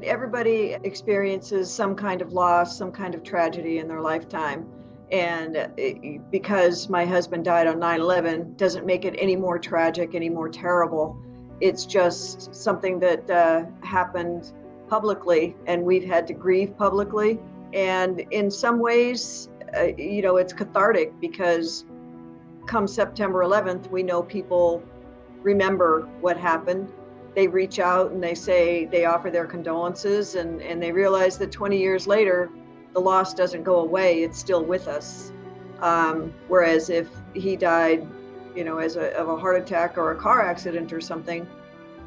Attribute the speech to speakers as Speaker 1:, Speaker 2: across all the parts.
Speaker 1: Everybody experiences some kind of loss, some kind of tragedy in their lifetime. And because my husband died on 9/11 doesn't make it any more tragic, any more terrible. It's just something that happened publicly, and we've had to grieve publicly. And in some ways, it's cathartic because come September 11th, we know people remember what happened. They reach out and they offer their condolences, and they realize that 20 years later, the loss doesn't go away, it's still with us. Whereas if he died, of a heart attack or a car accident or something,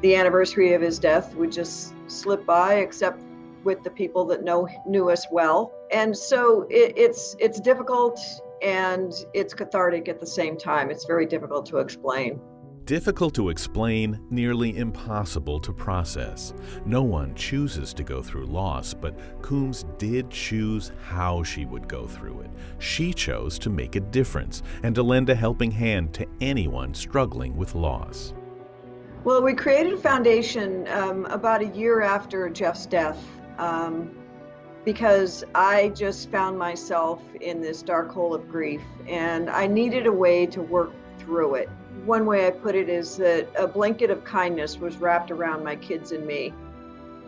Speaker 1: the anniversary of his death would just slip by, except with the people that knew us well. And so it's difficult and it's cathartic at the same time. It's very difficult to explain.
Speaker 2: Difficult to explain, nearly impossible to process. No one chooses to go through loss, but Coombs did choose how she would go through it. She chose to make a difference and to lend a helping hand to anyone struggling with loss.
Speaker 1: Well, we created a foundation about a year after Jeff's death because I just found myself in this dark hole of grief, and I needed a way to work through it. One way I put it is that a blanket of kindness was wrapped around my kids and me.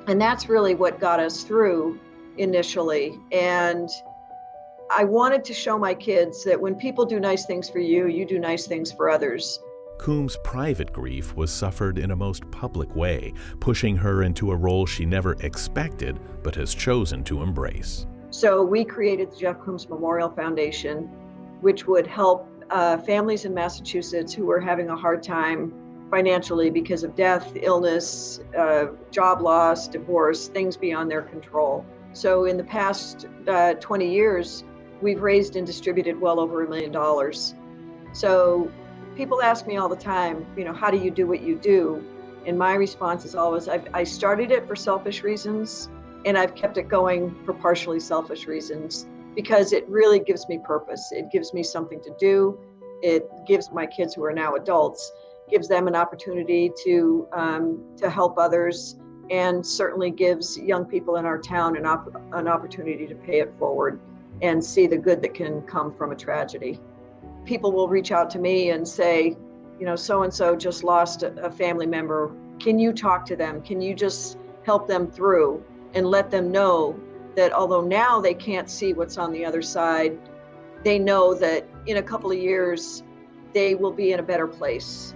Speaker 1: And that's really what got us through initially. And I wanted to show my kids that when people do nice things for you, you do nice things for others.
Speaker 2: Coombs' private grief was suffered in a most public way, pushing her into a role she never expected but has chosen to embrace.
Speaker 1: So we created the Jeff Coombs Memorial Foundation, which would help families in Massachusetts who were having a hard time financially because of death, illness, job loss, divorce, things beyond their control. So in the past 20 years, we've raised and distributed well over $1 million. So people ask me all the time, how do you do what you do? And my response is always, I started it for selfish reasons, and I've kept it going for partially selfish reasons, because it really gives me purpose. It gives me something to do. It gives my kids, who are now adults, gives them an opportunity to help others, and certainly gives young people in our town an opportunity to pay it forward and see the good that can come from a tragedy. People will reach out to me and say, so-and-so just lost a family member. Can you talk to them? Can you just help them through and let them know that although now they can't see what's on the other side, they know that in a couple of years, they will be in a better place.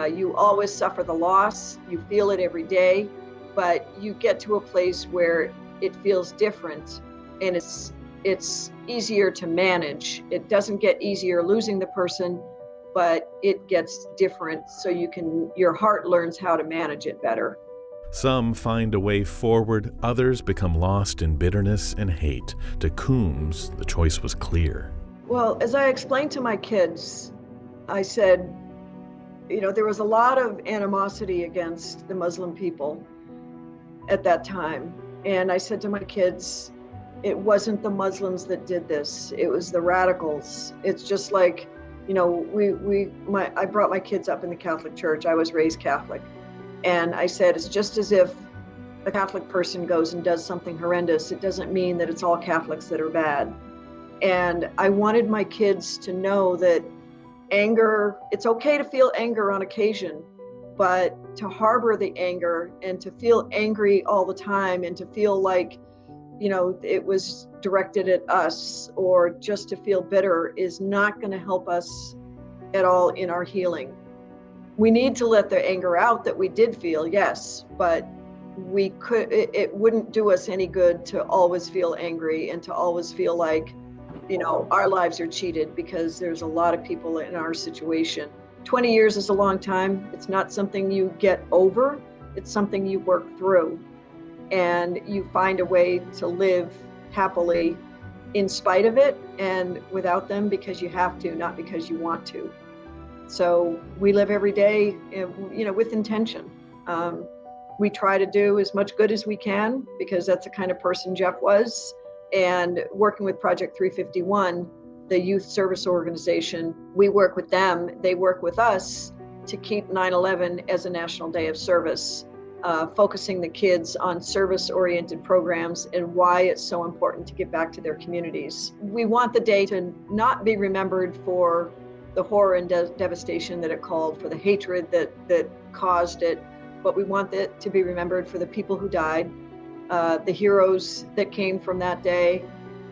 Speaker 1: You always suffer the loss, you feel it every day, but you get to a place where it feels different, and it's easier to manage. It doesn't get easier losing the person, but it gets different, so your heart learns how to manage it better.
Speaker 2: Some find a way forward, others become lost in bitterness and hate. To Coombs, the choice was clear.
Speaker 1: Well, as I explained to my kids, I said, there was a lot of animosity against the Muslim people at that time. And I said to my kids, it wasn't the Muslims that did this, it was the radicals. It's just like, I brought my kids up in the Catholic Church. I was raised Catholic. And I said, it's just as if a Catholic person goes and does something horrendous, it doesn't mean that it's all Catholics that are bad. And I wanted my kids to know that anger, it's okay to feel anger on occasion, but to harbor the anger and to feel angry all the time and to feel like, it was directed at us, or just to feel bitter, is not going to help us at all in our healing. We need to let the anger out that we did feel, yes, but it wouldn't do us any good to always feel angry and to always feel like, our lives are cheated, because there's a lot of people in our situation. 20 years is a long time. It's not something you get over. It's something you work through, and you find a way to live happily in spite of it and without them, because you have to, not because you want to. So we live every day, with intention. We try to do as much good as we can, because that's the kind of person Jeff was. And working with Project 351, the youth service organization, we work with them, they work with us to keep 9/11 as a National Day of Service. focusing the kids on service-oriented programs and why it's so important to give back to their communities. We want the day to not be remembered for the horror and devastation that it called, for the hatred that caused it, but we want it to be remembered for the people who died, the heroes that came from that day,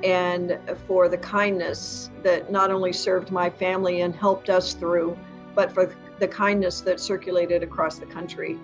Speaker 1: and for the kindness that not only served my family and helped us through, but for the kindness that circulated across the country.